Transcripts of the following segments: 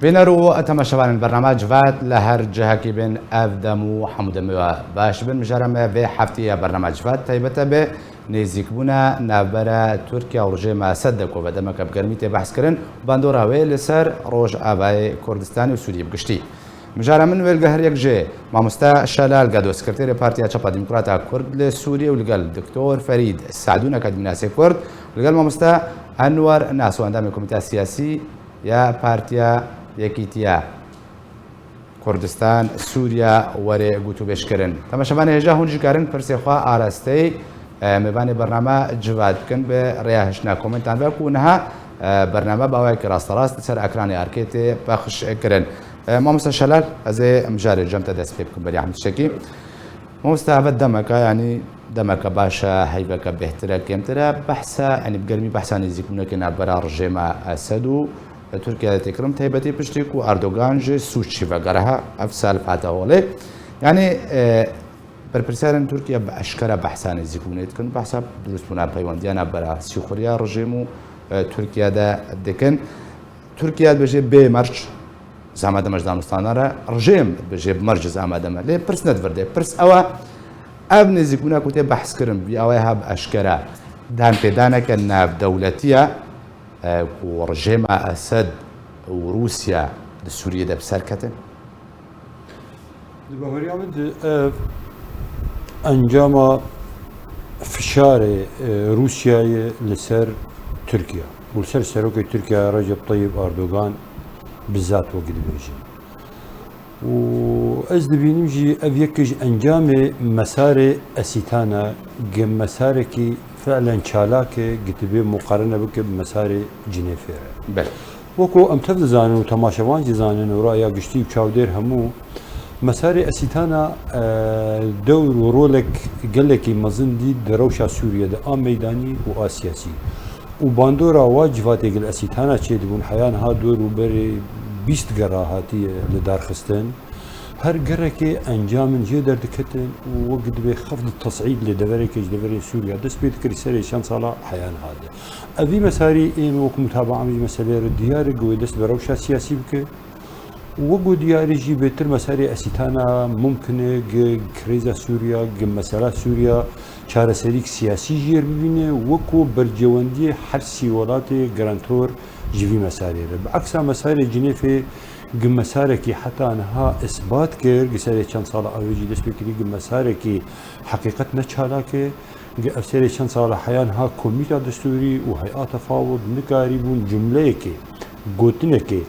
بينرو أتماشى البرنامج فات لهر جهة بين أفدمو حمودمو باش بن مجرمة بحفتية برنامج فات تيبتا به نزيك بونا نابرا تركيا ورجيما صدق وبدمك بقرميتي بحث كرن باندورا وي لسر روج آباي كردستاني وسوريا بقشتي مجارة من ويلقهر يكجي مامستا شلال قادو سكرتيري بارتيا شابا ديمقراطا كرد لسوريا ولقال دكتور فريد السعدون كادميناسي كرد ولقال مامستا أنور ناسو عندما الكوميتي السياسي يا بارتيا يكيتيا كردستان سوريا وري قوتو بشكرن تماشاوان هجا هونجي كارن فرسيخوا آراستي مباني برنامج جواد كن برياهشنا كومنتان بكونها برنامج باوك راست سر اكراني اركيتي بخش كرن ما مستشلال ازي مجاري جمت دس بكم بري احمد شكي مستعبد دمك يعني دمك باشا هيبك بهترا كمترا بحثا يعني بقرمي بحثا نزيكم كنا برا رجيما اسدو تركيا تكرم تهبتي بشتيك واردوغان جي سوتشي وغيرها افسال فاتاولي يعني برپرسیارن ترکیه به اشکال بحثان زیکونیت کن بحث درست بنا پیوندیان برای سیخوریا رژیمو ترکیه دا دکن ترکیه بجه به مرج زمان مجدانستان را رژیم بجه مرج زمان دم لی پرس ندورده پرس اوا ابن زیکونا کوته بحث کردم بی اوای هب اشکال دان پیدانه که ناف دولتیه و رژیم اسد و روسیا د سوریه د بسر کتن انجام فشار روسيا لسر تركيا ولسر سروك تركيا رجب طيب اردوغان بالذات وقت بيجي واز بينمجي افيكج انجام مسار اسيتانا جم مساركي فعلا شالاكي قلت بيه مقارنه بك بمسار جنيفير بل وكو ام تفزان وتماشوان جزان ورايا قشتي وشاودير همو مسار اسيتانا دور ورولك قال لك مزن دي دروشا سوريا ده ام ميداني واسياسي وباندورا واجبات الاسيتانا تشي دبون حيان ها دور وبري 20 قراهاتي لدار خستن هر قركي انجام جدر دكتن ووقت بخفض التصعيد لدبريك دبري سوريا دس بيت كريسري شان صلا حيان هذا ابي مساري ان وك متابعه مساله الديار قوي دس دروشا سياسي بك وقود يارجي بيتر مساري اسيتانا ممكن كريزا سوريا مسألة سوريا شارع سريك سياسي جير ببينه وكو برجواندي حرسي ولاتي جرانتور جيفي مساري بعكس مساري جنيفي مساركي حتى انها اثبات كير قساري كان صار اوجي دس بكري مساركي حقيقه نشالاكي قساري كان صار حيانها كوميتا دستوري وهيئات تفاوض نكاريبون جملهكي قوتنكي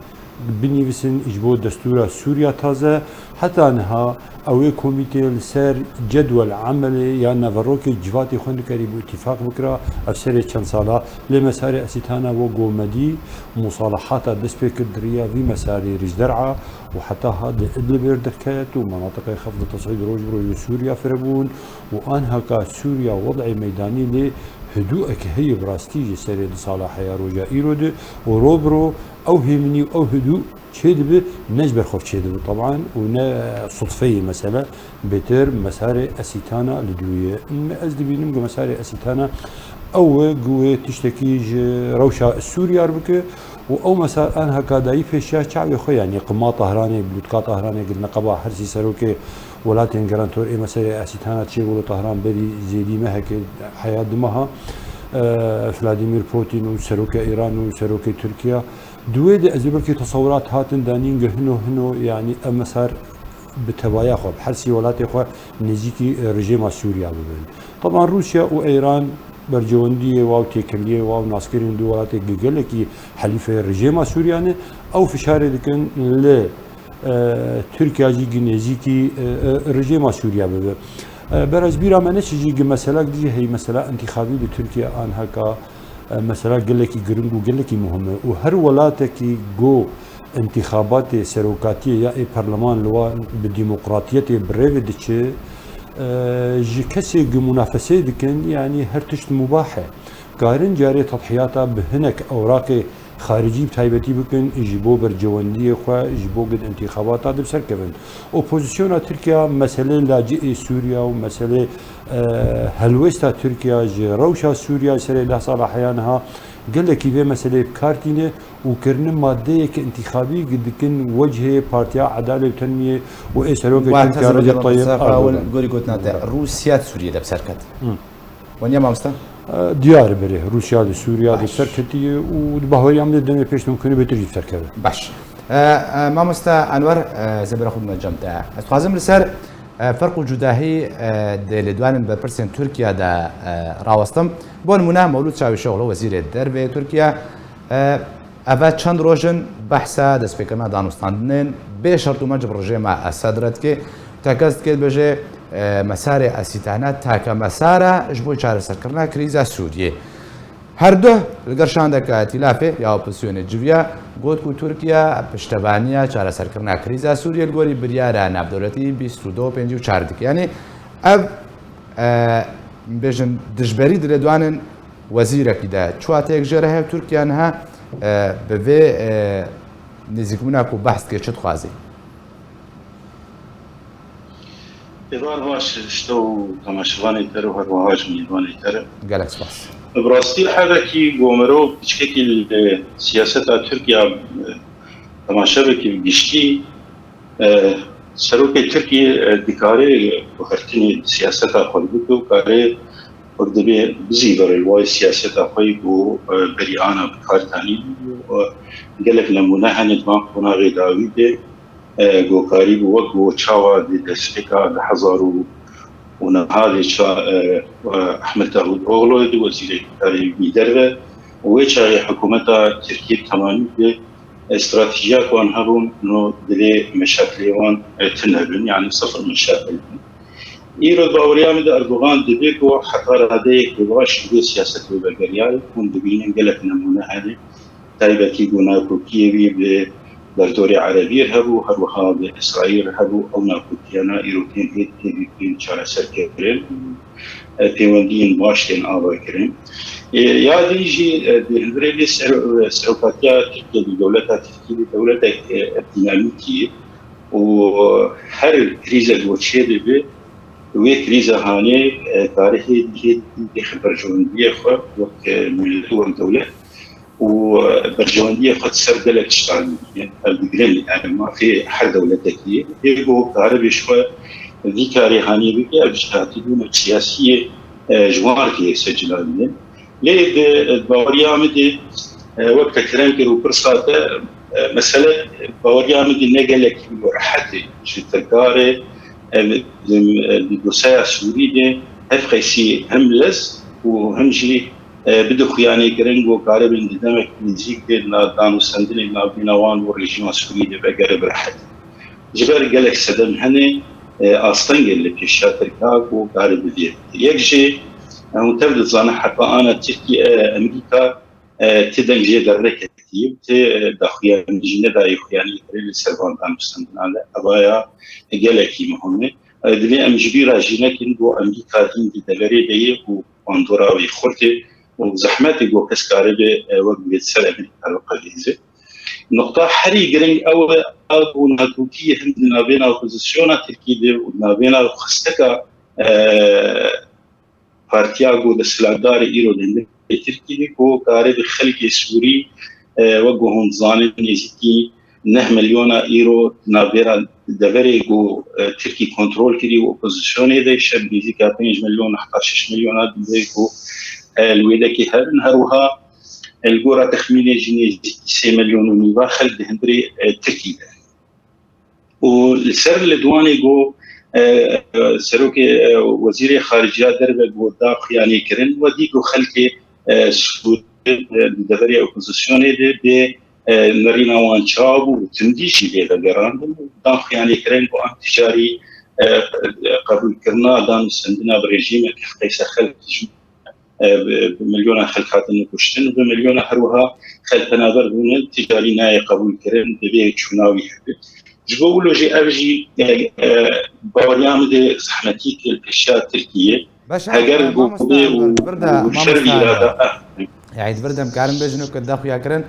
بنيفسن اجبو دستور سوريا تازه حتى انها اوي كوميتي لسر جدول عمل يا نافروكي جواتي خون كريبو اتفاق بكره افسر كان صاله لمسار اسيتانا وقومدي مصالحات دسبيك الدريه في مسار رجدرعه وحتى هذا ادلب دكات ومناطق خفض تصعيد روجبرو سوريا فربون وانها سوريا وضع ميداني ل هدوءك هي براستيجي سري لصالح يا رجا ايرود وروبرو او هيمني او هدوء شيدب نجبر خوف شيدب طبعا ونا صدفيه مثلا بتر مسار اسيتانا لدويه ازدي بينم مسار اسيتانا او قوه تشتكي روشا سوريا ربك او مسار انها كاداي في شعبي خو يعني قما طهراني بلوتكا طهراني قلنا قبا حرسي سروكي ولاتين جرانتور اي مسار اسيتانا تشي ولو طهران بري زيدي مهك حياه دمها فلاديمير بوتين وسروكي ايران وسروكي تركيا دويد ازبركي تصورات هاتن دانين هنو يعني مسار بتبايا خو بحرسي ولاتي خو نزيكي رجيم سوريا ببن طبعا روسيا وايران برجونديه واو تيكليه واو ناسكرين دولاتي جيجلكي حليفه رجيم سوريا او فشار لكن ل تركيا جي نزيكي رجيم سوريا ببن برز بيرا منش جي مساله دي هي مساله انتخابيه لتركيا ان هكا مسألة قال لك جرينجو قال لك مهمة وهر ولاتك جو انتخابات سروكاتية يا برلمان لوا بالديمقراطية بريفيدش جكسي منافسة دكن يعني هر تشت مباحة قارن جاري تضحياتها بهنك أوراق خارجي بتايبتي بكن يجيبوا برجواندية خوا يجيبوا قد انتخابات هذا بسر كفن اوبوزيسيون تركيا مسألة لاجئ سوريا ومسألة هلوستا تركيا روشا سوريا سري له صار احيانها gelekî vê meseleyê bikartîne û kirinin maddeyeke intîxabî gidikin wecihê Partiya Edalê û Tenmiyê û ê serokê Recep Tayyip Erdogan. گۆری گوتناتە رووسیا سووریە دەبسەر کات وەنیا مامۆستا Diyar berê Rusya li Sûriya di ser ketiye û di bahariyam de demê pêş mumkin e bêtir jî serkeve. باش مامۆستا ئەنوەر زەبرە خودمە جەمتە ئەس خوازم لەسەر فەرق و جوداهی لێ دوانن بەرپرسێن تورکیادا ڕاوەستم بۆ نمونە مەولود چاویشەوڵە وەزیرێ دەربێ تورکیا ئەڤە چەند ڕۆژن بەحسا دەستپێکردنا دانوستاندنên بێ شەرت و مەجب ڕژێمە ئەسەدرەتکێ تەکەست کرد بەژێ مەسارێ ئەسیتانە تاکە مەسارە ژ بۆی چارەسەرکردنا کریزا سووریێ هەردوو لەگەر شان دەکات تیلافێ یا ئۆپۆزیسیۆنێ جویا گوت و تورکیا پشتەبانیە چارەسەرکردنا کریزا سووریە گۆری بریارە ناودەوڵەتی 22 دیکەیانی ئەv بێژن دژبەری درێ دوانن وەزیرەکیدا چواتەیەک ژێرە هەیە تورکیانها بەvê نزیکبوونا و بەحثکێ چت خوازی پێوان باش شتە و تەماشەوانی تر و هەروەهاش میوانی تر گەلێک سپاس بڕاستی حەرێکی گۆمەرۆ بچکێکی سیاسەتا تورکیا تەماشەبێکی گشتی سەرۆکی تورکی دیکارێ بەخەرتنی سیاسەتا خۆی بوو و کارێ وەک دەبێ بزی بەڕێ وای سیاسەتا خۆی بۆ بەریانە بکارتانی gelek nemûne hene van qonağê dawî de gokarî bû wek bo çawa di destpêka di hezar û nehadê Ahmed Davutoğlu di wezîrê wî derve û wê çayê hikûmeta Tirkiye temanî de استراتیجیا wan hebûn no dilê meşaklê wan tin hebin yani sıfır meşakil îro baweriya min de Erdogan dibe ku heta radeyek baş bi siyaset û bergeriyayê hûn dibînin gelek nemûne hene taybetî Navkokiyê bi derdorê Erebî hebû herwiha bi İsraîl hebû ew Navkokiyana îro tên hêdî çareserkirin pêwendiyên baş tên ava kirin yadî jî birê serokatiya Tirkiye di dewleta Tirkiye dewletek dinamîkî û her krîzek çê dibe wê krîza hanê tarihê berjewendiyê xwe wek millet û dewlet û berjewendiyê xwe ser gelek tiştan ev digirin mafê her dewletekî pê got karibê ji xwe vî karê hanê bike ev ji hatîbûna siyasiyê ji wan kê secilabînin lê di baweriya min de wek tekirin kir û pirsa te mesele baweriya min de ne gelekî rehetê ji tekarê di dosyaya Sûrî de hev qesî hem lez û hem jî bi dixuyanîkirin got karibin di demek nêzik de danûstandinê navbîna wan û rejîma Sûrî de vegere bi rehetî ji ber gelek sedem hene astengê li pêşiya Tirkiya got karî bidî yek jî hûn tev dizane heta ana Tirkiye Emerîka tê deng jê derreketî tê daxuyanî jî nedayê xuyanîkirin li ser van danûstandinan de evaya gelekî mihim e divê em ji bîra jî nekin bo Emerîka hîn di deverê de ye û bandora wê xurtê û zehmetê got kes karibe wek bê ser Emerîka qedîze nokta herî giring ew e û nekûkiyê hin di navbêna opozisyona Tirkiyê de û navbêna xisteka partiya got desthilatdarê îro li Tirkiyê got karibê xelkê Sûrî wek got hûn dizanin nêzîkî 9 milyona îro navbêra deverê got Tirkî kontrol kirî û opozisyonê de şev nêzîka 5 milyon heta 6 milyona divê got li wê dekê herin herwiha li gora texmînê jî nêzîkî 3 milyon û nîva xelk di hundirê Tirkî de û li ser li dwanê got serokê wezîrê xariciya derve got da xuyanîkirin we dî got xelkê Sûrî di deverê opozisyonê de bê nerîna wan çav û tundî jî lê vegerandin dan xuyanîkirin got em ticarî qebûlkirina danûstandina bi rejîmek qeysa xelk milyona xelk hatin kuştin ve milyona herwiha xelk penaber bûnin ticarî nayê qebûlkirin divê çûnawî hebe ji bo wilo jî ev jî baweriya min de zehmetî kir pêşiya Tirkiye heger got bê û şer îrada yani dibirdem karin bêjin û da xuyakirin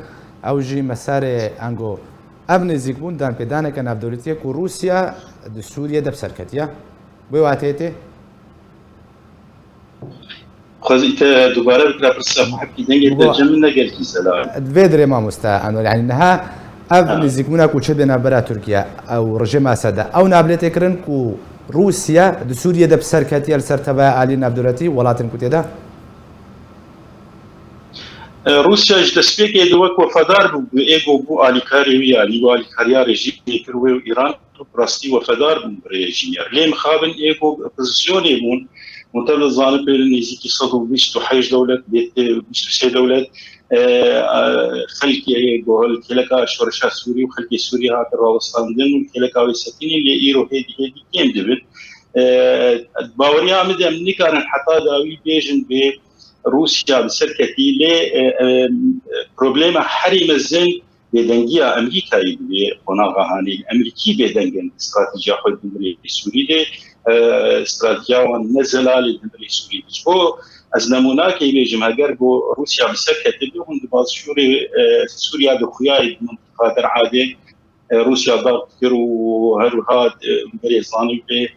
ew jî mesarê ango ev nêzîkbûn dan pêdaneke navdewletiyê ku Rûsya di Sûriye de bi serketiye wê watê tê خذيت دوباره بكره برسا محكي دنجه تجمعنا قال كي سلام فيدري ما مستا يعني انها اف نزيكونا كو تشدنا برا تركيا او رجيم اسد او نابلتكرن كو روسيا د سوريا د بسركتي السرتبا علي نابدولتي ولاتن كوتيدا روسيا جتسبيك دوك وفدار بو ايغو بو اليكاري ويا اليكاريا ريجيم كروي ايران براستي وفدار ريجيم لي مخابن ايغو بوزيسيوني مون منتبه ظالم بيرنيزي صدو بيش تحيج دولة بيش تسي دولة خلقي بوهل كيلكا شورشا سوري وخلقي سوري هات الراوستان دن كيلكا ويساتيني اللي ايرو هيدي كيم دبن باوريا مدى من نكارن حتى داوي بيجن بروسيا بسركتي لي بروبليما حريم الزن بدنجيا امريكا بقناغا هاني امريكي بدنجن استراتيجيا خود دمري سوري دي استراتيجيا ونزل على دمري سوري بو از نمونه که بیجم اگر بو روسیا بسرکت بهون باز شوری سوریا دخویای منطقه در عاده روسیا دار کرو هر هاد بریزانی به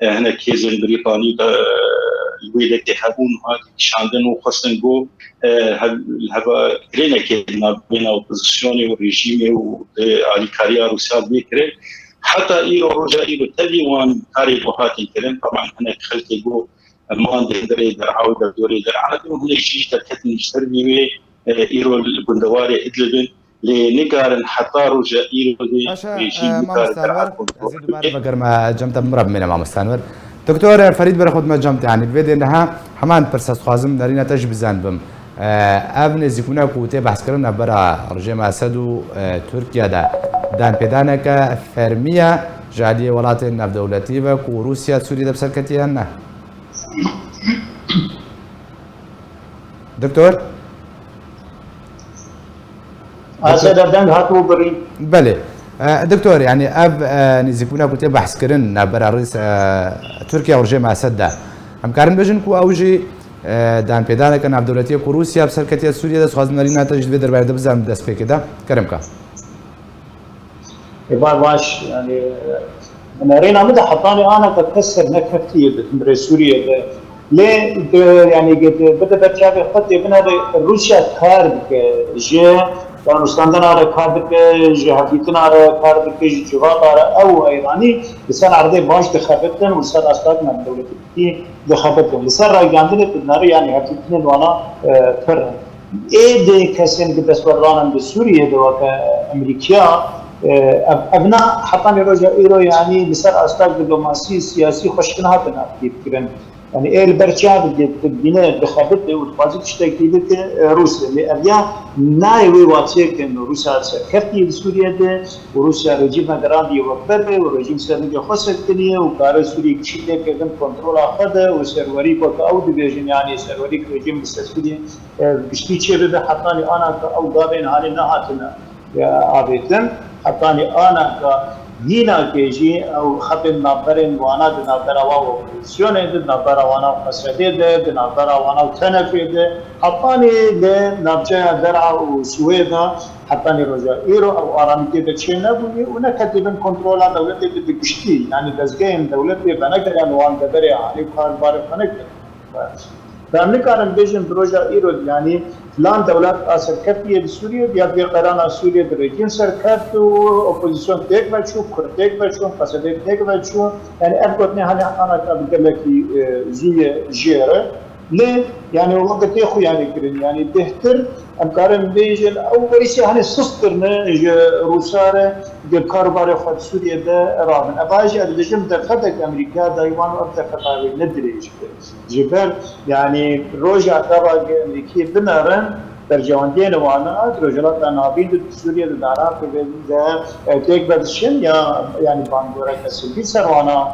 هنا کیزن بریتانی دا الویلت هبون هاد شاندن و خواستن بو هوا کرینه که بین اپوزیسیونی و رژیمی و آلیکاریا روسیا بیکره حتى ايرو رجا ايرو تلي وان كاري بوهاتي كلام طبعا هنا خلتي جو مان دري درعاو دوري درعاد وهنا شيء تكتن يشتري ايرو البندواري ادلبن لنقارن حتى رجا ايرو دي شيء نقارن درعاد ازيد بعد بقر ما جمت مرب من ما مستنور دكتور فريد برخد ما جمت يعني بيد انها حمان برساس خازم دارينا تجبزان بم ابن زيكونا كوتي بحث كرنا برا رجيم اسد و تركيا دا دان بيدانك فرمية جالية ولات نف دولتي و روسيا سوريا دا بسركتي هنا دكتور اسد دان هاتو بري بله دكتور يعني اب نزيكونا كوتي بحث كرنا برا رئيس تركيا ورجيم اسد دا هم كارن بجن كو اوجي دان پیدا کنه عبداللطیف کو روسیا بسرکتی سوریه دست خواهد نرینه تجدید در برده بزرم دست فکر ده کرم که باش يعني نرينا مدى حطاني انا تكسر نكفتي بتمر سوريا ليه يعني بدا بتشافي خطي من هذا روسيا كارد جي كانوا استندنا على كارد جهاتنا على كارد جوات على او ايراني لسان عرضي باش دخبتن ولسان استاذنا الدولتي دخبتن لسان راي عندنا بالنار يعني هاتين وانا فرق ايه دي كاسين قدس ورانا بسوريا دوك امريكا ابناء حطاني رجع ايرو يعني لسان استاذ دبلوماسي سياسي خشكناتنا كيف كده يعني ايه البرشاد البناء بخبط وتفاصيل تشتكي روسيا اللي ابيا ناوي واتشيك انه روسيا كفتي سوريا ده وروسيا رجيم غراندي وقبل ورجيم سوريا خاصه الدنيا وقار سوريا كشيده كده كنترول اخذ وسروري كو او ديفيجن يعني سروري رجيم سوريا بشتي تشبه حطاني انا او قابين هاني نهاتنا يا ابيتن حطاني انا هنا كيجي او خبن نابرين وانا دنابرا واوبوزيسيون دنابرا وانا قصدي دنابرا وانا تنفيد حطاني لنبجا درعا وسويدا حطاني رجا ايرو او ارامتي بتشينا ونا كتبن كنترول دولتي بدكشتي يعني دزجين دولتي بنقدر وان دبري علي قال بارك بنقدر فامريكا بيجن بروجا ايرو يعني فلان دولت اثر كفيه بسوريا بیا قران سوريا درجين سركت اوبوزيسيون تك بچو كرتك بچو قصدي تك بچو يعني ابغى هلا انا قبل لك زي جيره ليه يعني والله قلت يا اخوي يعني بهتر امكارن بيجن اول شيء يعني سسترنا روساره بالكاربار خد سوريا ده رابن اباجي الرجيم ده فتك امريكا دايوان ارتفع ندريج جبال يعني روجا تبع امريكي بنارن ترجماندين وانا رجلات نابين سوريا دارا في تيك بدشن يا يعني باندورا كسبي سروانا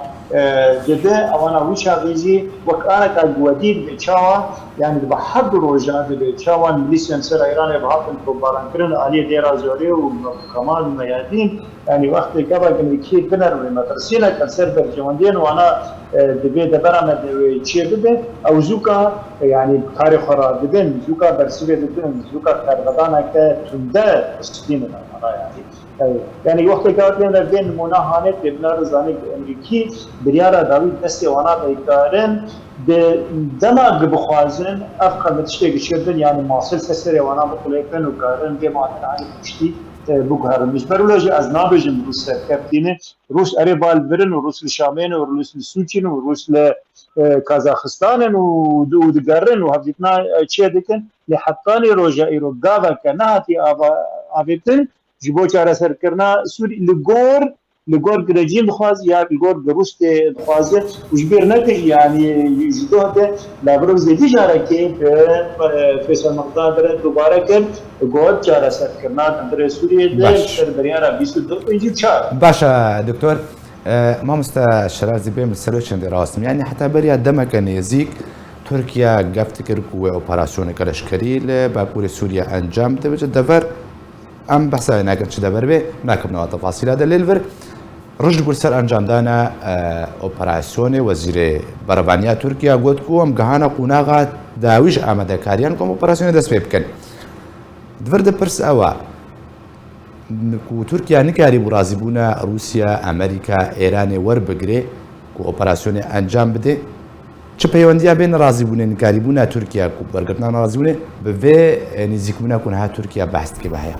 جدا اوانا وشا بيجي وكانت الجوديد بتشاوا يعني بحد روجا بتشاوا ميليشيان سر ايران بحط بروباران كرن علي ديرا زوري وكمان ميادين يعني وقت قبل امريكي بنر مدرسينا كان سيرفر جواندين وانا دبي دبرنا تشي بده او زوكا يعني تاريخ خرا بدن زوكا برسوي بدن زوكا كردانا كتنده سكينه يعني يعني وقتی که آتیان بین مناهانه تبنار زانی امریکی بریارا داوید دستی وانا بیکارن به دماغ بخوازن افقا متشتی گشیردن یعنی ماصل سسر وانا بخلیفن و کارن به معنی علی پشتی بگهارن مش برولوژی از نابجم روس کپتینه روس اری بال برن و روس لشامین و روس لسوچین و روس لکازاخستان و دگرن و هفتنا چه دکن لحطانی روژا ایرو گاوا که نهاتی آویتن جبو چاره سر کرنا سوری لگور گرجین بخواز یا لگور گروست بخوازه وجبیر نکش يعني جدوه ده لابرو زیدی جاره که فیصل مقدار بره دوباره کن گود چاره سر کرنا در سوریه ده سر بریارا 22 اینجی 4 باشا دكتور ما مستشرازي بهم السلوشن دي راسم يعني حتى بريا دمك نيزيك تركيا قفتكر قوة اوبراسيون كرشكري لباكور سوريا انجام تبجد دفر ام بحثا ناكن شي دفر به ناكم نوع تفاصيل هذا للفر رشد بولسر انجام دانا اوبراسيون وزير بربانيا تركيا قلت كوم قهانا قناغا داويش آمده كاريان كوم اوبراسيون دست بيبكن دفر دبرس اوا کو ترکیه نکاری برازی بونا روسیا امریکا ایران ور بگیره کو اپراسیون انجام بده چه پیوندیا بین رازی بونه نکاری بونا ترکیه کو برگردنا رازی بونه به نزیک بونا کنها ترکیه بحث کی بهیا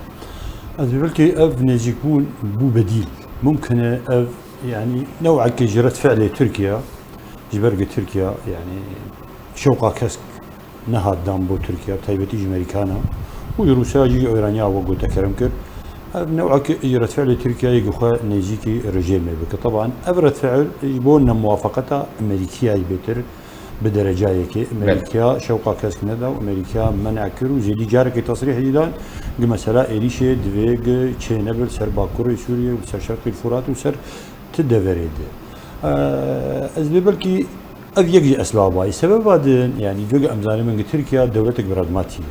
از بلکه اف نزیک بون بو بدیل ممكن اف يعني نوع كجرة فعل تركيا جبرق تركيا يعني شوقا كسك نهاد دامبو تركيا تايبتي امريكانا وروسيا جي ايرانيا وقلت كرم كر نوع إجرة فعل تركيا يقول نيجيكي رجيم بك طبعا أبرد فعل يبون موافقتها أمريكية يبتر بدرجة أمريكا شوقا كاسك ندا وأمريكا منع كرو زي جارك تصريح جدًا مثلا إليشة دويج تشينبل سر باكور سوريا وسر شرق الفرات وسر تدفريد أزبالكي أبيجي أسبابها السبب هذا يعني جوجا أمزاني من تركيا دولتك براغماتية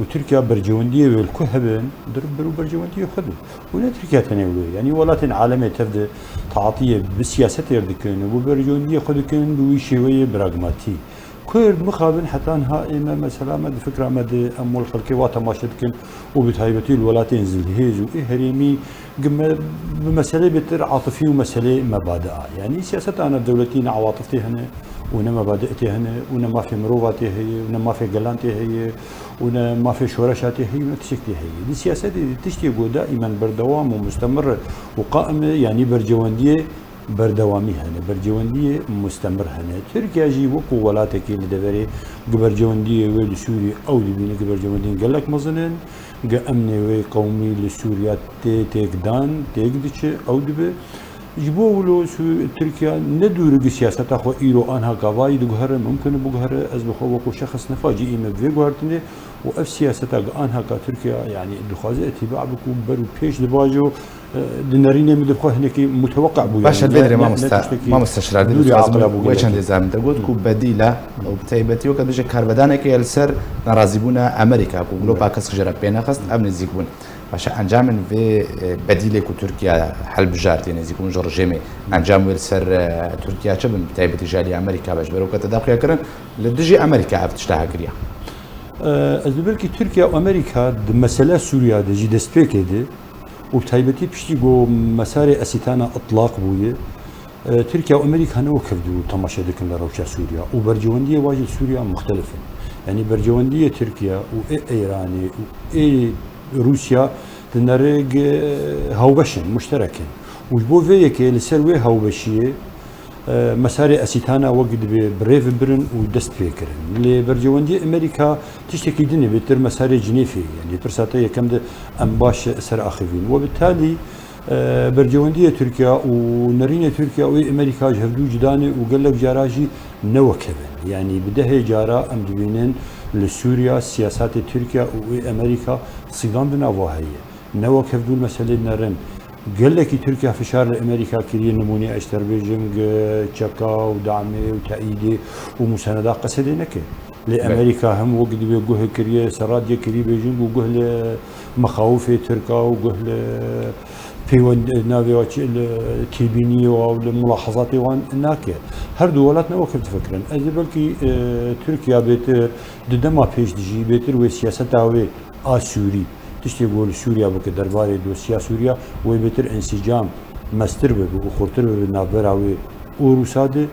وتركيا برجوندية والكهبن دربرو برجوندية خذوا ولا تركيا تناولوا يعني ولات عالمية تبدأ تعاطية بالسياسة يردكن وبرجوندية خذكن بويشوية براغماتي كرد مخابن حتى انها مثلا مد فكرة مد أمول خلقي واتماشتكن وبتهيبتي الولاتين زلهيز وإهريمي بمسألة بتر عاطفي ومسألة مبادئ يعني سياسة أنا دولتين عواطفتي هنا ونا مبادئتي هنا ونا ما في مرواتي هي ونا ما في قلانتي هي ونا ما في شورشاتي هي ونا تشكتي هي دي سياسة دي تشتي دائما بردوام ومستمر وقائمة يعني برجواندية بردوامي هنا برجواندية مستمر هنا تركيا جي وقو ولاتك اللي دبري برجواندية ويل سوري أو لبينا برجواندية قال لك مظنن قا أمني وي قومي لسوريا تيك دان تيك ديش أو دبي جبوا له تركيا ندور سياسة أخو إيرو أنها قواعد جوهر ممكن بجوهر أزبخو وكو شخص نفاجئ من في جوهرتني وأف سياسة أنها كتركيا يعني دخازة اتباع بكون برو بيش دباجو دنارين مدخو هناك متوقع بو باش البدري ما مستشرى دوري عقل ويش عندي زعما تقول كو بديلة أو بتايبتي وكذا بيجي كاربدانا كي السر نرازبونا أمريكا كو جلوبا كسر جرب بينا خست أبن زيكون باش انجام في بديله كو تركيا حل بجارتي يعني زيكون جورجيمي انجام السر تركيا شبن بتايبتي جالي امريكا باش بروك تداخل كرن لدجي امريكا عفتشتها كريا أزبالكي تركيا وأمريكا مسألة سوريا دجي دستبيك دي وبتايبتي بشتي جو مسار أسيتانا إطلاق بويه تركيا وأمريكا هنو كفدو تماشى دكن لروشة سوريا وبرجواندية واجد سوريا مختلفة يعني برجواندية تركيا وإيراني وإي روسيا تنرج هاوبشن مشتركين وجبو فيك لسروي هاوبشية مسار أسيتانا وقد بريف برن ودست فيكرن اللي برجواندي أمريكا تشتكي دني بتر مسار جنيفي يعني برساتية كم ده أنباش سر أخذين وبالتالي برجواندية تركيا ونرينة تركيا وأمريكا جهدو جداني وقال لك جاراجي نوكبن يعني بده جارا أم دبينين لسوريا سياسات تركيا وأمريكا صيغان بنافوهية نوكبدو المسألة نرن قال لك تركيا فشار لأمريكا كريه نموني أشتر بيجنج تشكا ودعمي وتأييدي ومساندات قصدينك لأمريكا هم وقت بيجوه كريه سراد كريه بيجنج وجوه مخاوف تركا وجوه في نافيوتش التيبيني والملاحظات وان ناكية هر دولاتنا وكيف تفكرن أجبلكي تركيا بيت ددما بيش دجي بيتر وسياستها وي آسوري تشتي بول سوريا بك درباري دوسيا سوريا وبتر انسجام مستر به وخطر به نافراوي وروساده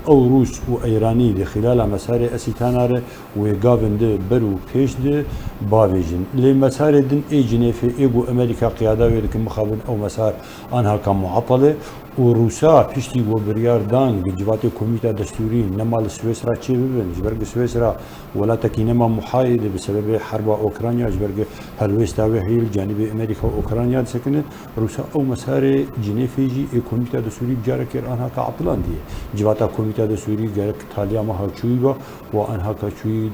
و روس و ایرانی د خلال مسار اسیتاناره و گاوند برو پیش ده باویجن لی مسار دن ای جنیف ایگو امریکا قیاده وید که مخابن او مسار آنها کم معطله و روسا پیشتی و بریار دان جوات کمیته دستوری نمال سویسرا چی ببین جبرگ سویسرا ولا تکینما محايد بسبب حرب اوكرانيا جبرگ هلوستا وهيل جانب امريكا واوكرانيا سكنت روسا او مسار جنيفيجي كوميته دستوري بجارك انها كعطلان دي جواتا كوميته دستوري جارك تاليا ما هالشويبا وانها كشوي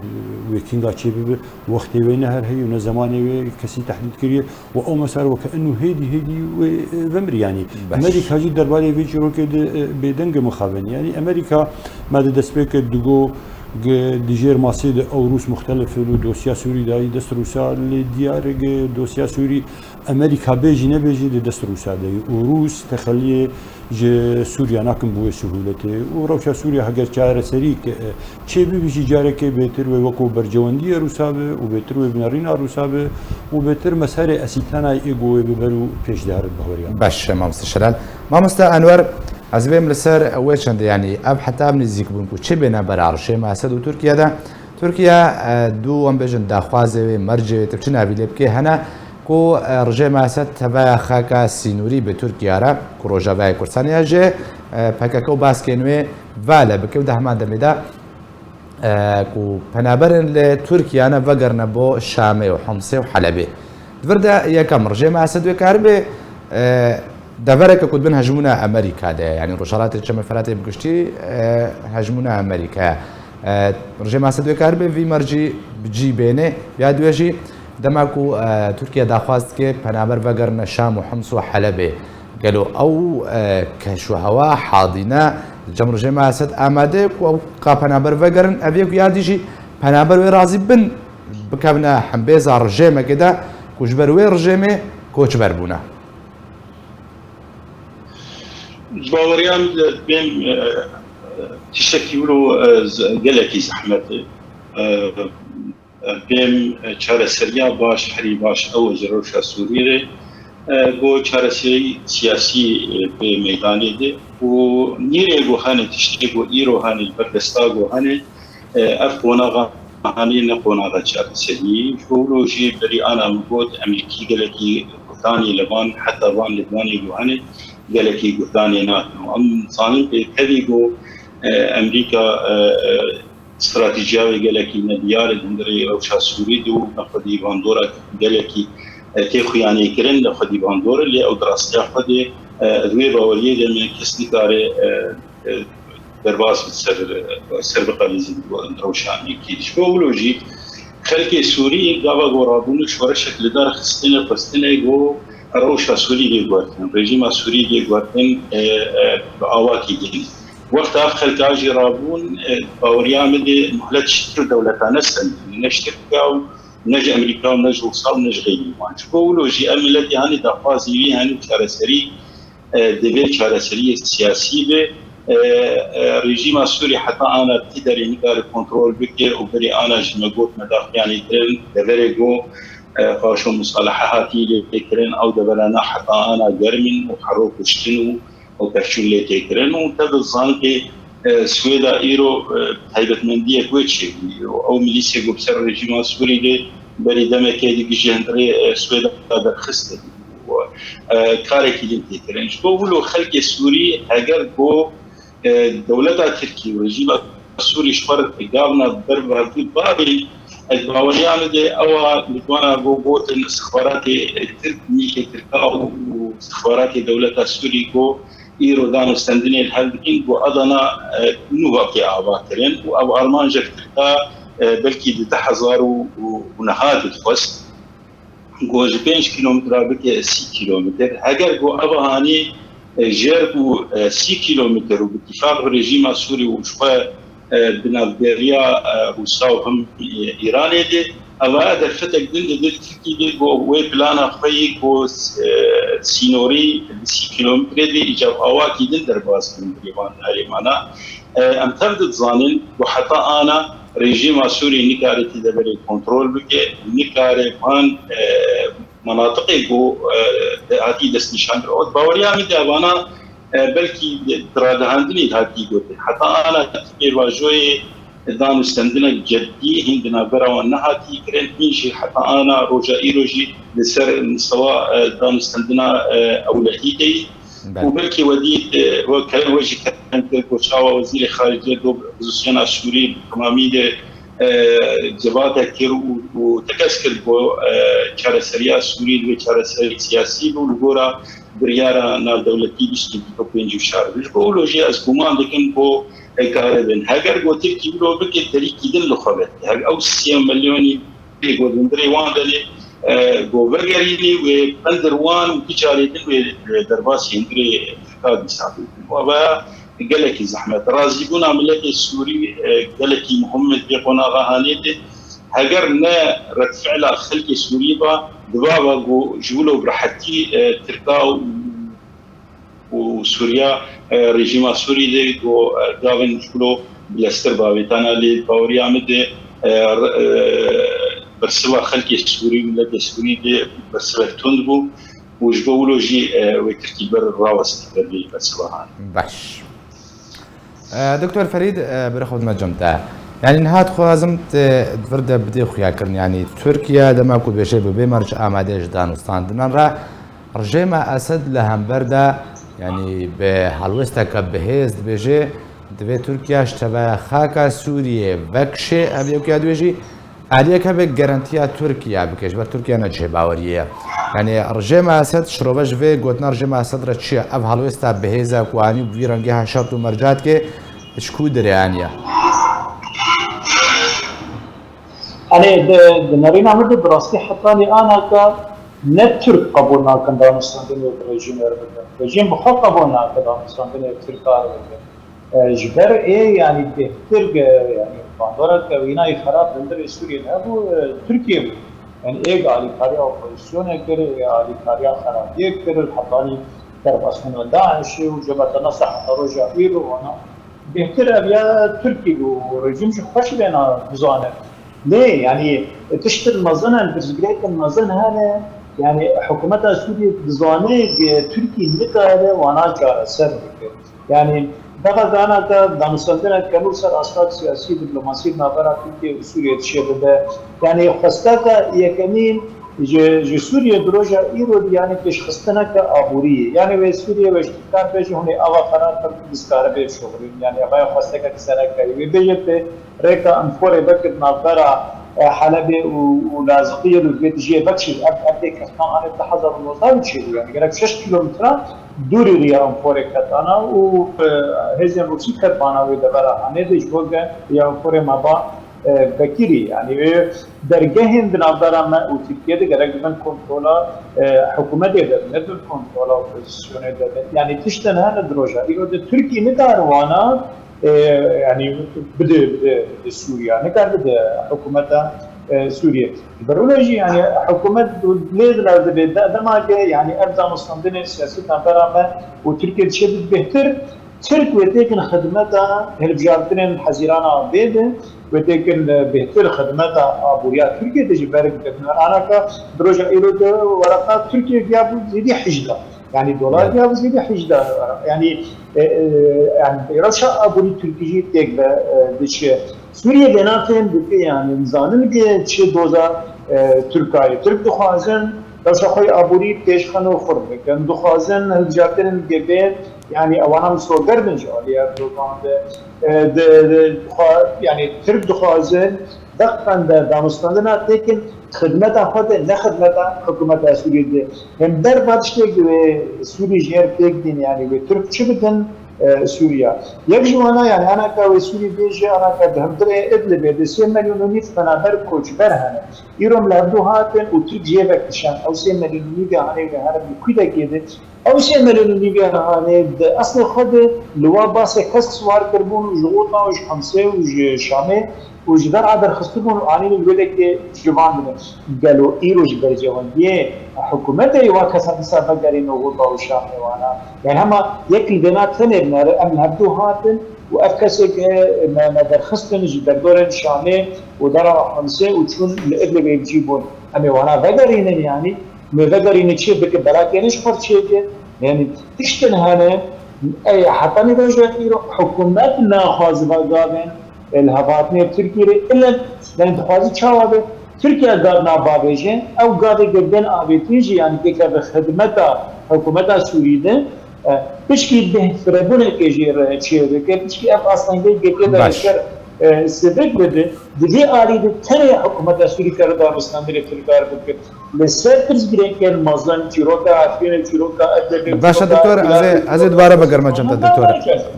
ويكينغا تشيب وقت وين هر هي من زمان كسي تحديد كريه او مسار وكانه هيدي ومر يعني امريكا جي دربالي في شروكه بدنج مخابن يعني امريكا ما دسبك دغو ديجير ماسيد او روس مختلف له دوسيا سوري داي دست روسا لديار دوسيا سوري امريكا بيجي نبيجي دست روسا داي وروس تخليه سوريا ناكم بو سهولته وروشا سوريا هاجر چاره سري چه بيجي جارك بهتر وكو برجوندي روسا وبهتر وبنارينا روسا وبهتر مسار اسيتانا ايغو ببرو پیش دار بهوريا باش ما مستشرال ما مستا انور از بیم لسر اول چند یعنی اب حتی ابن زیک بونکو چه بنا برارشه ماسد و ترکیه ده ترکیه دو ام بجن داخوازه و مرجع تبچ نابیله بکه هنا کو رجع ماسد تبع خاکا سینوری به ترکیه را کروجا وای کورسانیا جه پکاکو باسکنوی والا بکه ده همان دمیدا کو پنابرن لترکیه انا وگرنا بو شامه و حمصه و حلبه دورده یکم رجع ماسد و کاربه دفرك كنت بين هجمونا أمريكا ده يعني رشارات الشمال فراتي بقشتي هجمونا أمريكا رجع مع سدوي كاربي في مرجي بجي بينه بيادوجي دماكو تركيا داخواست كي بنابر وقرنا شام وحمص وحلبة قالوا أو كشو هوا حاضنة جمر رجع مع سد آماده كو بنابر وقرن أبيك ياديجي بنابر ورازي بن بكابنا حنبيزا رجيمة كده كوجبر ورجيمة كوش بربونا باوريان بين تشكيلو جلكي زحمت بين چاره سریا باش حری باش او زروشا سوریه گو چاره سری سیاسی به میدانی ده و نیره گو هنه تشتی گو ایرو هنه بردستا گو هنه اف قوناغا هنه نقوناغا چاره سری فولوجی بری آنا مگود امریکی جلکی قطانی لبان حتی وان لبنانی گو هنه جلكي قداني ناتو ام صانين بكذيقو امريكا استراتيجية جلكي نديار الهندري روشا سوريدو نقدي باندورا جلكي تيخو يعني كرن نقدي باندورا اللي او دراستي اخدي ذوي باوريه لما كسني كاري درباس بتسر بقاليزي روشاني كيدش بولوجي خلقي سوري قابا قرابون شورا شكل دار خستنا جو روشا سوري بيقوتن رژیم سوری بيقوتن بآواكي دين وقت أفخل كاجي رابون باوريامدي مهلت شتر دولتان السن نشتركاو نج أمريكا ونج وصال ونج غيري وانش بقولوا جي أملتي هاني دافازي هاني شارسري دبير شارسري سياسي به رژیم سوری حتی آن تدری نکار کنترل بکه و بری آن جمعیت مداخل یعنی ترن دبرگو خاشو مصالحاتی لیکرن او دبرنا حتی آن گرمن و حروف اشتنو و کفشول لیکرن و تبزان که سویدا ایرو هیبت مندیه کوچی او ملیسی گو بسر رژیم سوری ده بری دمه که دیگه جهندری سویدا در خسته و کاری که لیکرن شو خلق سوری اگر گو دولة تركيا ورجيم السوري شفر قابنا الضرب هذه بابي الباوريان دي أو لدوانا بوت الاستخبارات التركي تركا واستخبارات دولة السوري كو إيرو دانو استندني الهلبين وأضنا نوبا في عباكرين وأبو أرمان جاك تركا بلكي دي تحزارو ونهاد الفصل جوز 5 كيلومتر بكي 6 كيلومتر هاجر جو أبهاني جربوا 6 كيلومتر وباتفاق الرجيم السوري وشوية بنافيريا وصاوهم إيراني دي أما هذا الفتى جديد دي تركي دي وي بلانا خيي كو سينوري 6 كيلومتر دي إجاب أواكي دي درباس من بريبان هاي معنا أم تبدأ تظانن وحتى أنا رژیم سوری نکاره تدبیر کنترل بکه نکاره من مناطقي بو هاتي دست نشان رود باوريا مي دابانا بلكي تراد هاندني هاتي قلت حتى انا كثير واجوي دانو استندنا جدي هندنا برا ونهاتي كرنت ميشي حتى انا روجي لسر مستوى دانو استندنا اولادي وبلكي وديت وكان وجه كانت كوشاوا وزير الخارجيه دو بوزيشن السوري تمامي جبهه كيرو وتكسكر بو چارەسەریە سووری لێ چارەسەری سیاسی بوو لەگۆرە بڕیارە ناودەوڵەتی 25 شارش بۆ لۆژی ئەسکومان دەکەن بۆ ئەیکارەبن هەگەر گۆتێکی برۆ بکێت تەریکیدن لەخۆبێت هەر ئەو 30 ملیۆنی گۆدندرەی وان دەلێ بۆ بەرگەرینی وێ بەندەروان و تیجارێتن وێ دەرباسی هەندرێ فقاد سابق وبا قالكي زحمة رازي بونا ملكي السوري قالكي محمد بيقونا غهانيته هجرنا رد فعل خلق سوري با دبابا جولو برحتي تركا وسوريا رجيم سوري دي جو دافن جولو بلاستر بابيتانا لي باوري عمد برسوا خلق سوري ملكي سوري دي برسوا تندبو وجبولو جي وتركي بر الراوس اللي برسوا باش دكتور فريد برخود مجمتا يعني نهات خوازم تفرد بدي خويا كرن يعني تركيا دما كو بشي بمرج امادج دانستان دنان را رجيم اسد لهم بردا يعني بحلوستا كبهز بيجي دبي تركيا اشتبا خاكا سوريا بكشي ابيو كادوجي عليك بجارانتيا تركيا بكشبر تركيا نجه باوريه يعني رجيم اسد شروبش في قوتنا رجيم اسد رتشي اب حلوستا بهزا كواني بيرنجها شرط ومرجات كي شكو دريانيا أنا دنارينا مد براستي حطاني أنا نترك قبولنا كان دانستان دنيا رجيم رجيم بخط قبولنا كان دانستان دنيا تركا جبر إيه يعني بهتر يعني باندورا كوينا خراب بندر سوريا هذا تركيا يعني إيه على كاريا أوبوزيسيون كده على كاريا خرابية كده حطاني كرب أسمن داعش وجبهة النصر رجع إيرو وأنا بهتر أبيا تركي ورجيم شو خوش بينا بزانه ليه يعني تشتري المظنة البرزقلية المظنة هذا يعني حكومتها سوريا بزانه تركي نكاره وانا جار سر يعني دغه انا دانستان كانوا سر اسباب سياسي دبلوماسي نابرا تركيا وسوريا تشبه يعني خستك يكمين جو سوريا دروجا ايرو يعني كش خستنا كابوريه يعني و سوريا و كان بيجي هنا اوا قرار پر دستار به شغل يعني ابا خستك كسرا كاي بيجت ريكا انفور بكر نابرا حلب ولازقيه البيت جي بكشي ابدي كان انا تحضر الوطن شيء يعني قالك 6 كيلومتر دوري ريا انفور كتانا وهزم روسي كتانا ودبرا انا دي جوجا يا انفور ما با بكيري يعني درجهم بنظر ما وتركيا دي قالك من كنترولا حكومه دي من كنترولا اوبوزيسيون دي يعني تشتنها دروجا يقول تركي نتاروانا يعني بده سوريا نكار بده حكومة سوريا برولوجي يعني حكومة بلاد لازم دما يعني أرجع مستندين السياسة برامة وتركيا تشدد بهتر ترك وتكن خدمتها هالبجارتين حزيرانا بيده وتكن بهتر خدمتها أبوريا تركيا تجي بارك أنا كدروجا إيرو ورقات تركيا جابوا زيدي حجدة يعني دولار جابوا زيدي حجدة يعني رشا أبوري تركيا تيجي دش سوريا بناتهم بكي يعني نزانن كي تشي دوزا تركيا ترك دخازن رشا خوي أبوري تيشخنو خرب كان دخازن هالجاتين جبال يعني أوانا مسوقر بنجاليا يعني ترك دخازن دقا دانستاندنا لكن خدمتها خود نه خدمتها حکومت سوریه ده هم در بعدش سوریه جهر تکدین يعني بترك چه بدن سوريا يجي وانا يعني انا كسوري بيجي انا كدهمدر ادلب ده 3 مليون ونص فنادر كوچ برهنه يروم لابدو هاتن وتجي بكشان او 3 مليون نيجا هاني هذا بكيدا كده او 3 مليون نيجا هاني اصل خد لوا باس كس سوار كربون جوطا وج خمسه وج شامه وجدار عدر خستبون عني يقول لك جوان قالوا ايروج برجوان حكومته يواكسا حساب قارين وغوطا وشامه وانا يعني هما يكل بينات ثاني أم هبدو هاتن وأفكسك ما درخستن جدار دورن شامه ودرا خمسة وتشون الإبل بيجيبون أما وانا فقرين يعني مذكرين شيء بك بلاك يعني شفر شيء يعني تشتن هنا أي حتى نتوجه حكوماتنا خاصة قابين الهباتني تركيا إلا لأن تخاص شوابه تركيا قادنا بابيجين أو قادة جدا أبيتيجي يعني كيف بخدمتها حكومتها سورية بشكي به فربنا كجير شيء كيف بشكي أصلاً كده شر سبب بده دي آلية تانية حكومة سوري كردار بسنان دي تركار بكت لسرتز جرين كان مزن چیروکا عفین چیروکا باشا دكتور از دوباره بگرم جمتا دكتور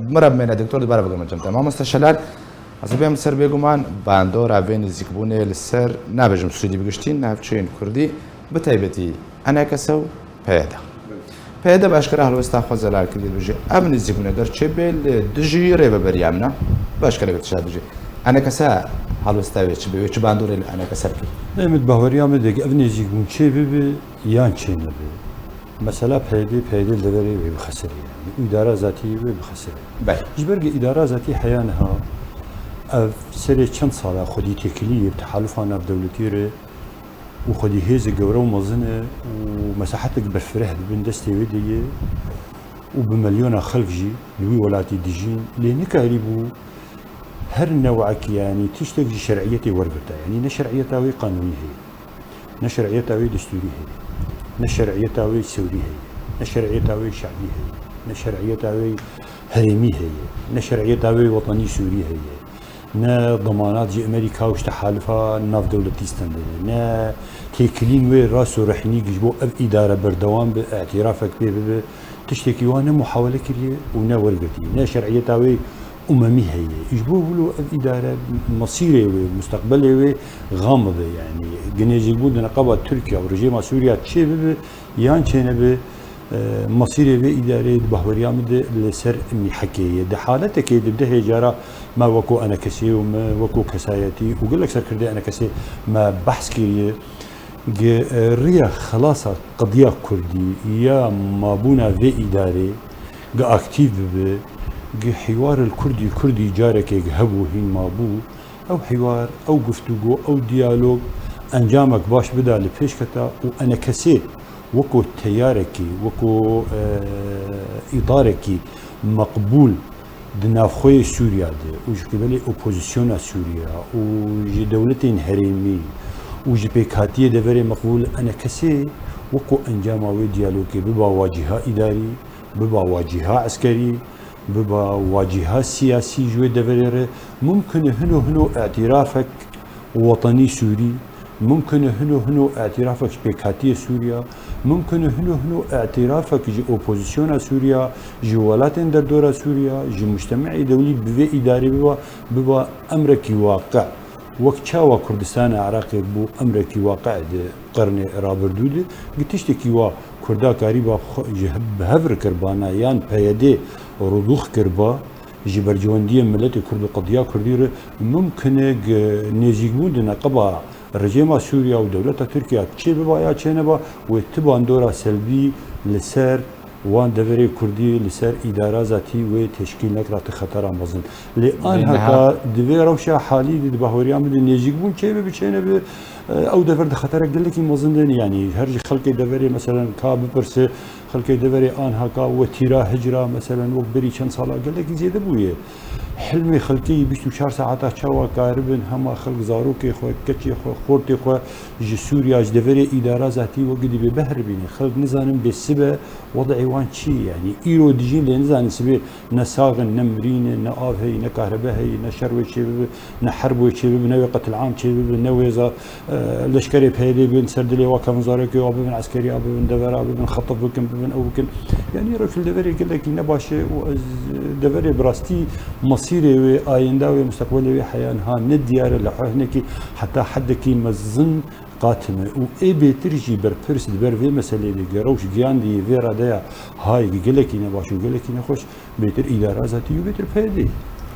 مرب من دكتور دوباره بگرم جمتا ما مستشلال از بیم سر بگمان باندور عفین زیکبونه لسر نبجم سویدی بگشتین نفچین کردی بتایبتی انا کسو پیدا باشکره حلو استخواز زلال کردی بجی ابن زیکبونه در چه بیل دجی ریو بریامنا باشکره بتشاد بجی انا كسا حلو استوي چه چه باندور انا كسر کی نمد باوريا مدك ابنيجي كون شي بي يان شي نبي مثلا پیدي دبري بخسري يعني اداره ذاتيه بخسري باي جبرق اداره ذاتيه حيانها سري چند ساله خودي تكليه تحالفنا بدولتي وخدي هيز جورو مزنه ومساحتك بالفرح بين دستي ودي وبمليون خلف جي لوي ولاتي ديجين لانك قريبو هر نوعك يعني تشتغل شرعيتي ورقتها يعني نشرعيتها قانونية هي نشرعيتها دستورية هي نشرعيتها سورية هي نشرعيتها شعبية هي نشرعيتها هرمي هي نشرعيتها وطني سورية هي نا ضمانات جي امريكا وش تحالفها ناف دولتيستان نا تيكلين وي راس ورحني جبو اب اداره بردوام باعترافك به تشتكي وانا محاوله كريه ونا ورقتي نا شرعيتها أممي هي يجبوا الإدارة مصيري ومستقبلي غامضة يعني جنيجي بود نقابة تركيا ورجيم سوريا تشي يان شيء مصيري بإدارة بحوريا مد لسر إني حكي ده حالته كده بده جرى ما وكو أنا كسي وما وكو كسايتي وقول لك سر كده أنا كسي ما بحث كي ريا خلاصة قضية كردي يا ما بونا في إدارة جا أكتيف حوار الكردي جارك هبو هين مابو او حوار او گفتگو او ديالوج انجامك باش بدا لبيش كتا وانا كسيت وكو تياركي وكو اطاركي مقبول دنافخوي سوريا دي وج قبلي اوبوزيسيون سوريا وج دولتين هرمي وج بيكاتيه دفري مقبول انا كسي وكو انجاماوي ديالوجي ببا واجهه اداري ببا واجهه عسكري ببا واجهة سياسي جوي دفريره ممكن هنو اعترافك وطني سوري ممكن هنو اعترافك بكاتية سوريا ممكن هنو اعترافك جي اوبوزيسيون سوريا جي ولاتين در دورة سوريا جي مجتمعي دولي بفي اداري ببا امريكي واقع وكتشاوا كردستان عراقي بو امريكي واقع قرن رابردودي قتشتكي وا كردا قريبا بهفر كربانا يان بيدي رضوخ كربا جبرجواندية ملت كرد قضية كردير ممكن نيجيبون نقبا رجيم سوريا ودولة تركيا تشي ببا يا تشينبا وتبان دورا سلبي لسر وان دفري كردي لسر إدارة ذاتي وتشكيل نكرة خطر مزن لأن هكا دفري روشة حالي دي بهوريا مدي نيجيبون تشي ببا او دفر خطرك قال لك مزندن يعني هرج خلقي دفري مثلا كاب برس خلقي دفري ان هكا وتيرا هجره مثلا وبري كان صلاه قال لك زيد ابويا حلمي خلقي بيشتو 4 ساعات تشوا قاربن هما خلق زاروكي خو كتشي خو خورتي خو جي سوريا دفري اداره ذاتي وقدي ببهر بيني خلق نزانم بالسبه وضعي وان شي يعني ايرو ديجين لنزان سبي نساغن نمرين نافهي نكهرباء نشروي شي نحربوا شي بنوي قتل عام شي بنوي لشكري بهيدي بين سردلي وكم زاركي وابو من عسكري ابو من دفر ابو من خطف بكم من او بكم يعني رجل دفري قال لك نباشي دفري براستي مصيري وايندا ومستقبلي وحيانها نديار لحنكي حتى حدكي مزن قاتمه واي بيترجي بربرس دبر في مساله دي روش جيان دي فيرا ديا هاي قال لك نباشي قال لك نخش بيتر اداره ذاتي وبيتر بهيدي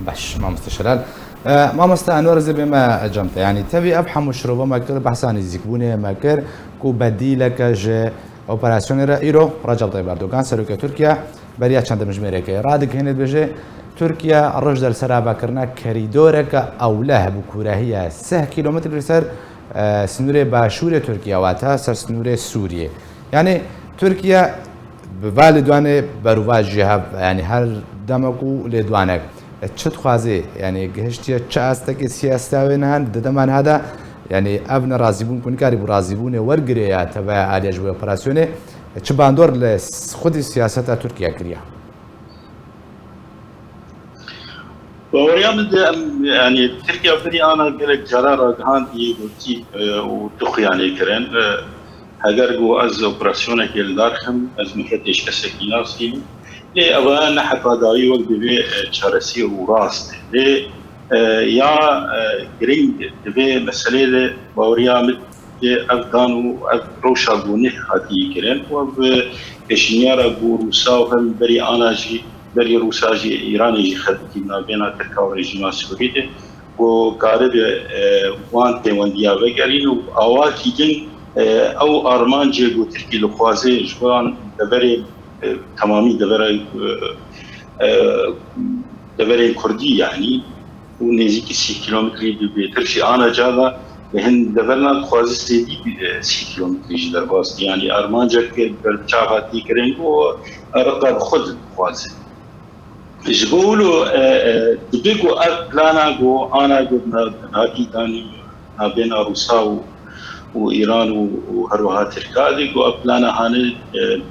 باش ما مستشلال ما مستأنور زي بما جمت يعني تبي أبحى مشروبه ما كر بحثان يزكبونه ما كر كو بديلك ج أوبراسيون إيرو رجل طيب أردوغان سروكا تركيا بريا چند مجمريكا رادك هند بجي تركيا الرجل السرابة كرنا كريدورك أو له بكوراهية 6 كيلومتر لسر سنوورێ باشوورە تورکیاواتە سەر سنوورێ سووریە یعنی تورکیا بڤ لێ دوانێ بەروواژی هەب ینی هەر دەمەک و لێدوانێک چت خوازێ ینی گەهشتە چ ئاستەکە سیاستاوێن هەن دەدەمان هەدا ینی ئەv نەڕازیبوون کونکاری بۆ ڕازیبوونێ وەرگرەیە تەبە ئالێژبووی ئۆپراسیۆنێ چ باندۆر لە خودی سیاسەتا تورکیا کردیا باوريا من يعني تركيا فري انا قالك جرارة هاندي وتي وتخ يعني كرن هاجرجو از اوبراسيون كيل دارخم از مفتش كسكيناسي لي اوان حتى داي وقت بي تشارسي وراست لي يا جرينج دبي مسألة باوريا من افغان وروشا بوني هاتي كرن وبشنيارا بوروسا وهم بري اناجي بري روساجي ايراني جي خدتي ما بين تركيا وريجيما سوريا وقارب وان تيوانديا وغيرين واواكي جن او ارمان جيبو تركي لخوازي جوان دبري تمامي دبري كردي يعني ونزيكي 6 كيلومتر بيترشي انا جادا هن دبرنا خوازي سيدي 6 كيلومتر جدر باست يعني ارمان جاك برچاغاتي كرين ورقب خود خوازي جبولو دبيكو بلانا جو انا جو ناكي تاني ما بين روسا وايران وهروها تركيا جو بلانا هاني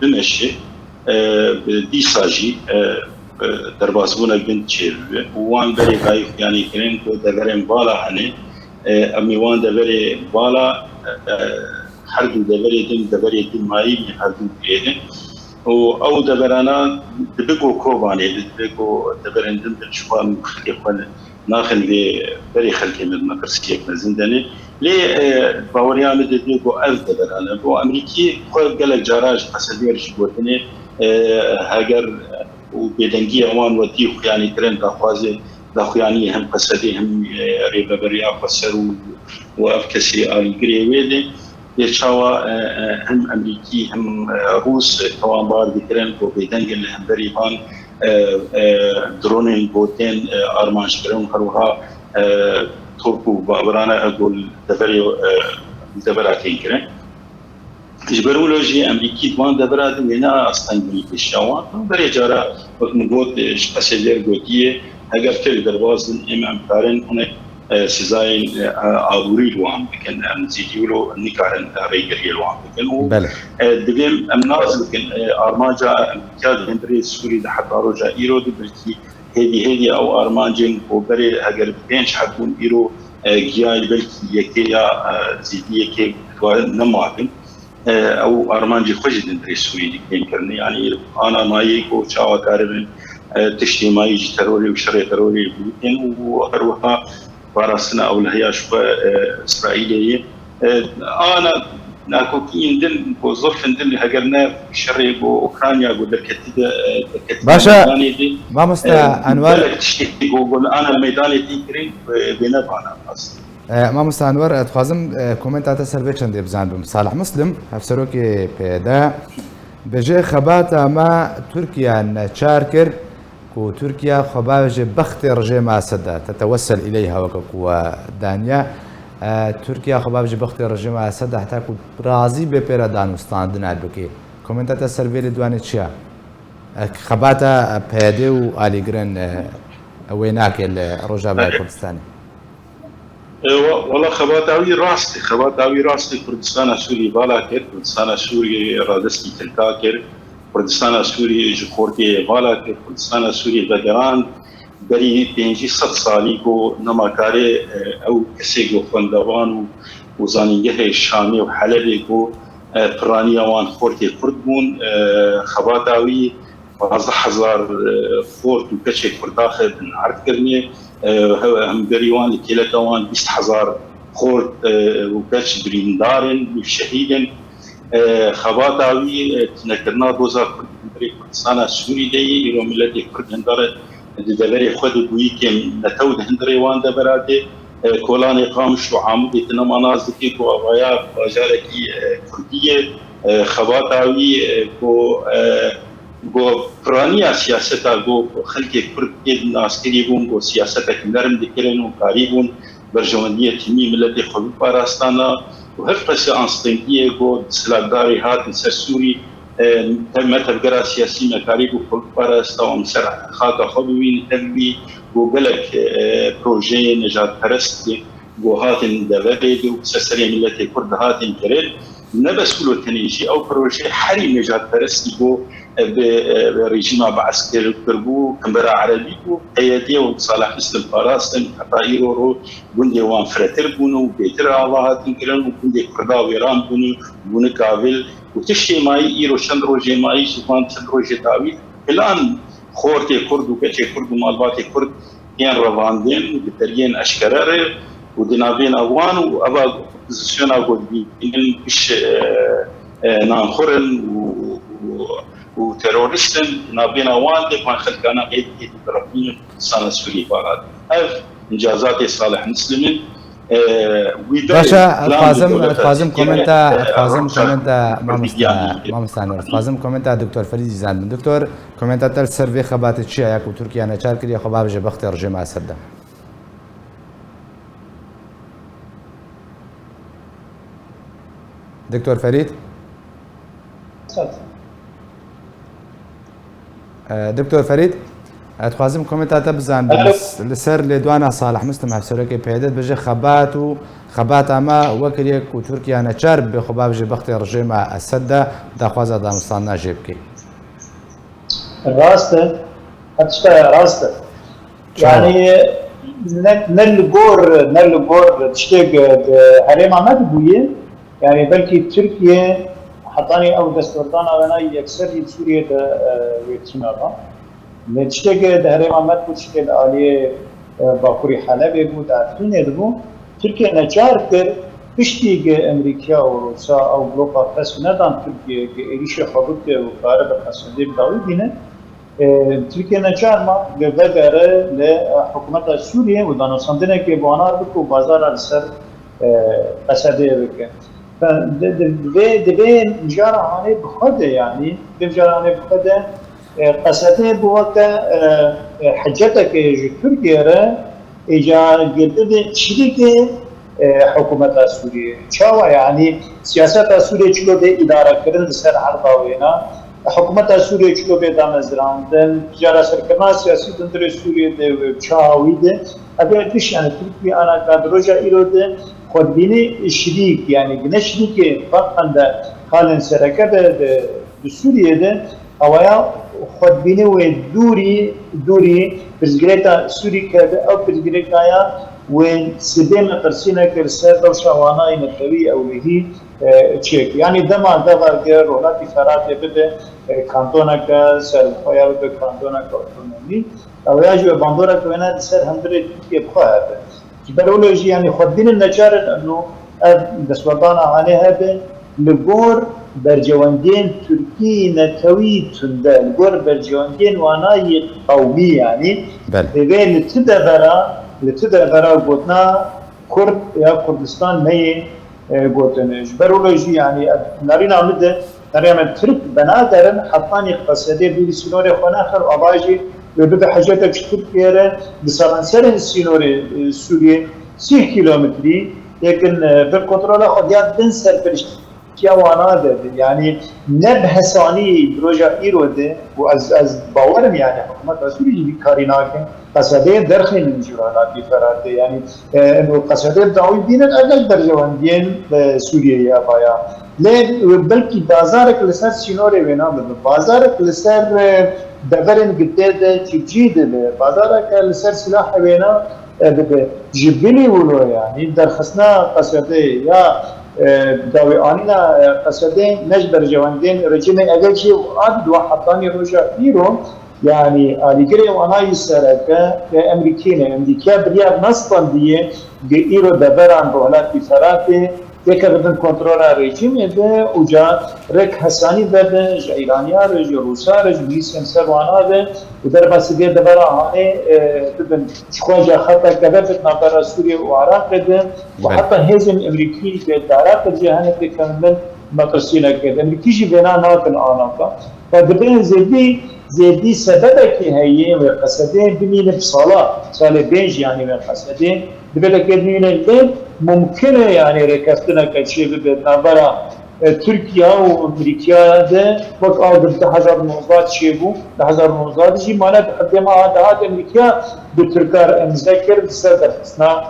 بمشي بديساجي درباسبونا بنت شير وان بري غايف يعني كرين جو دبرين بالا هاني امي وان دبري بالا حرب دبري دم ماي حرب كريدن او دبرانا دبيكو كوباني دبيكو دبرندن بالشوان خليفان ناخن بري خلكي من مكرسكيك مزندني لي باوريا دبيكو اف دبرانا بو امريكي قال جراج قصدير جبوتني هاجر وبيدنجي وان ودي يعني ترند اخوازي داخياني هم قصدي هم ريبا بريا فسروا وافكسي الجريويدي يشاوا هم امريكي هم روس توان بار ذكرن كو بيدنجل هم بريبان درونين بوتين ارمانش كرون هروها تركو بابرانا اقول دبراتين كرن جبرولوجي امريكي توان دبرات لنا استنجلي بالشوان بري جارا وقت قصدير غوتيه اگر تل دروازن ام كارن هناك سزاين عبوري لوان بكن نزيديولو نكارن ريجري لوان بكن دبيم امناز بكن ارماجا كاد هندري سوري حتى رجا ايرو دبرتي هدي او ارمانجين وبري اگر بينش حتكون ايرو جياي بلكي يكيا زيديه كي نماكن او ارمانجي خجد هندري سوري كرني يعني انا مايكو شاوا كاربن تشتي ماي ترولي وشري ترولي بلكن واروها فارسنا او لهيا شوى اسرائيليه انا ناكوكين دل وظرف دل هجرنا شري اوكرانيا ودركتي باشا ما مستا انوار يقول انا الميدان تيكري بنبعنا اصلا ما مستا انوار اتخازم كومنت تاع سربي چند بزان بم صالح مسلم افسروكي بدا بجي خباتا ما تركيا نشاركر وتركيا خباج بخت رجيم أسد تتوسل إليها وكقوة دانيا تركيا خباج بخت رجيم أسد حتى راضي ببردان وستاندن البكي كومنتات السرفيل دواني تشيا خباتا بهدي وآليجرن ويناك الرجاء الكردستاني والله خباتاوي راستي كردستان سوري بالا كر كردستان سوري رادستي تلكاكر كردستان سوري جخورتي بالا كر كردستان سوري بدران بري بينجي 100 سالي كو نماكاري او كسيغو فندوان وزانيجه الشامي وحلبي كو برانيا وان خورتي كردبون خباتاوي 10000 فورت وكشي كرداخد نعرف كرني هم بريوان كيلتوان 20000 خورت وكش بريندارن وشهيدن خباتاوي تنكرنا دوزا كردستان سوري دي يرو ملتي كرد هندارت دبري خود بويكم نتود هندري وان دبراتي كولاني قامش وعامدي تنم انازكي كو ابايا باجاركي كرديه خباتاوي كو برانيا سياستا جو خلق كرد ناس كريبون جو سياستا كنرم دكرن وقاريبون برجوندية تيمي ملتي خلو باراستانا وهف قصة أنستنجية قد سلاقداري هات نسر سوري ما تبقرا سياسي مكاريب وخلو باراستا ومسر خاطا خلوين تنبي وقلق بروجي نجات پرست وهاتن دبابد وسسرية ملتي كرد هاتن كرد نبسولو تنيجي أو بروجي حري نجات پرست بو بريجيم بعسكر كربو كمبرا عربي هيئتي وصالح اسلام باراستن حطايرو رو بندي وان فرتر بونو بيتر الله تنكرن وبندي كردا ويران بونو كابل وتشي ماي ايرو شندرو جي ماي شفان شندرو جي داوي الان خورتي كرد وكتي كرد مالباتي كرد كان رواندين بتريين اشكرر ودنابين اوان وابا بوزيشن اقول بي ان بش نانخرن وتيرورستن نابينا واندك ما خلقنا ايد طرفين سنه سوري بارات اف انجازات صالح مسلم باشا تفازم كومنتا ما مستانر تفازم كومنتا دكتور فريد زان دكتور كومنتا تل سيرفي خبات تشي ياكو تركيا نشار كري خباب جبخت رجم اسد دكتور فريد دكتور فريد اتخوازم كومنتات بزان لسر لدوانا صالح مسلم هفسورك بيدت بجي خبات اما وكريك وتركيا نشار بخباب جي بختي رجيمة السدة داخوازا دانستان جيبكي راسته يعني نلقور تشتاق هريم عماد بويه يعني بلكي تركيا حطاني او دستوردانا وانا يكسر سوريا ويتشنارا نتشتاق هريم عماد بوشتاق الاليه باكوري حلب بود عارفين يدبو تركيا نجار كر بشتيق امريكا وروسا او بلوكا فاس ندان تركيا ايش خبط وقارب الحسودي بداوي بينه تركيا نجار ما بغير لحكومه سوريا ودانوساندنه كي بوانار بكو بازار السر قصده بك فدبي مجارة هاني بخده يعني بمجارة هاني بخده قصده بوقت حجتك تركيا إجا قدد شريك حكومة سوريا شاوا يعني سياسة سوريا شلو بي إدارة كرن لسر عرضاوينا حكومة سوريا شلو بي دامزراندن تجارة سركرنا سياسي دندر سوريا دي شاوي دي أبي أدش يعني تركيا أنا كادروجا إيرو دي خود بینی شریک یعنی گناه شریک فقط حال سرکه به سوریه ده آیا خود بینی و دوری پرزگریتا سوری کرده او پرزگریتا یا و سبب مترسینه کرسه دو شوانای نتوی اولیه چیک یعنی دما که رولتی فرات بده کانتونا که سرخویا بده کانتونا که اتونومی آیا جو باندورا که نه سر هندره که بخواه برولوجي يعني خدين النجار انه دسوردانا عليها به لغور برجواندين تركي نتوي تنده لغور برجواندين واناي قومي يعني بين لتدبرا قلنا كرد يا كردستان مي قلتناش برولوجي يعني نارينا عمده نارينا ترك بنادرن حطاني قصدي بيدي سنوري خناخر واباجي وبدا حاجاتك تركيا بسرانسر السينوري سوريا 6 كيلومتري لكن بالكنترول خديات بنسر برشتيا وانا يعني نبهساني بروجا ايرود واز باورم يعني حكومه سوريا بكاريناك قصدي درخين من جورانا بفرات يعني انه قصدي داوي بين اقل درجه وندين سوريا يا بايا لا بلكي بازارك لسر سينوري وينا بازارك لسر دبرن قداد تجيد بازارك لسر سلاح وينا جبلي ولو يعني درخصنا قصدي يا داوي انينا قصدي نجبر جواندين رجيمي اجلشي وعد وحطاني رجع فيرو يعني اليجري وانا يسرك امريكا بريا نصبا دي ايرو دبران دولات بفراتي يكردن كنترول رژیم ده وجا رك حسانی ده ایرانیا رج روسا رج میسن سروانا ده و در بس ده دبر آنه بدن شخوجا خطا كذبت نظر سوريا وعراق ده وحتى هزم امريكي ده دارات جهان ده كمان مترسينا كده امريكي جي بنا ناكن آناكا فدبين زيدي سببك هي وقصدين بمين بصلاة صالة بينج يعني وقصدين دبلك بمين البين ممكن يعني ركستنا كشيء بنابرا تركيا وامريكا ده وقت آدم 2019 شيبو 2019 جي مانا بقدمها هذا امريكا بتركار مذكر صدر خصنا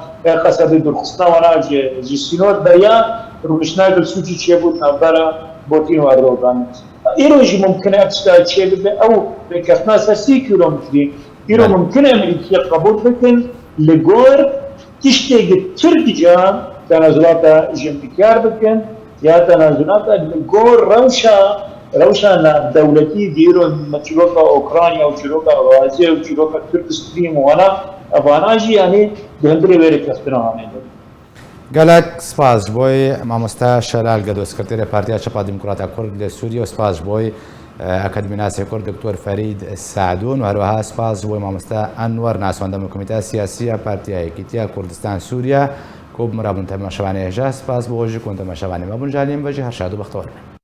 قصد درخصنا وانا جي سينور بريا روشنا بالسوتي شيبو نابرا بوتين واروغان ایروژی ممکنه ابتدای چه او به کفنا 30 کیلومتری ایرو ممکنه امریکا قبول بکن لگور تشتیگ ترکیا تنازلات جمعیار بکن یا تنازلات لگور روشا دولتی دیرو مچلوکا اوکراینیا و چلوکا غازی و چلوکا ترکستان وانا افاناجی یعنی دهندری بری کفتنا همین گەلک سپاس بۆی مامۆستا شەلال گەدۆ سکرتێرە پارتیا چەپا دیموکراتە کورد لە سووریا و سپاس بۆی ئەکادمی کورد دکتۆر فەرید سعدون و هەروەها سپاس بۆی مامۆستا ئەنوەر ناسوەندەمە کۆمیتە سیاسیە پارتیای یەکیتیا کوردستان سووریا کۆ بمرابوون تەماشەوانی هێژە سپاس بۆ خۆشی کۆن تەماشەوانی مەبوون جالیم بەژی هەر شاد و بەختەوەر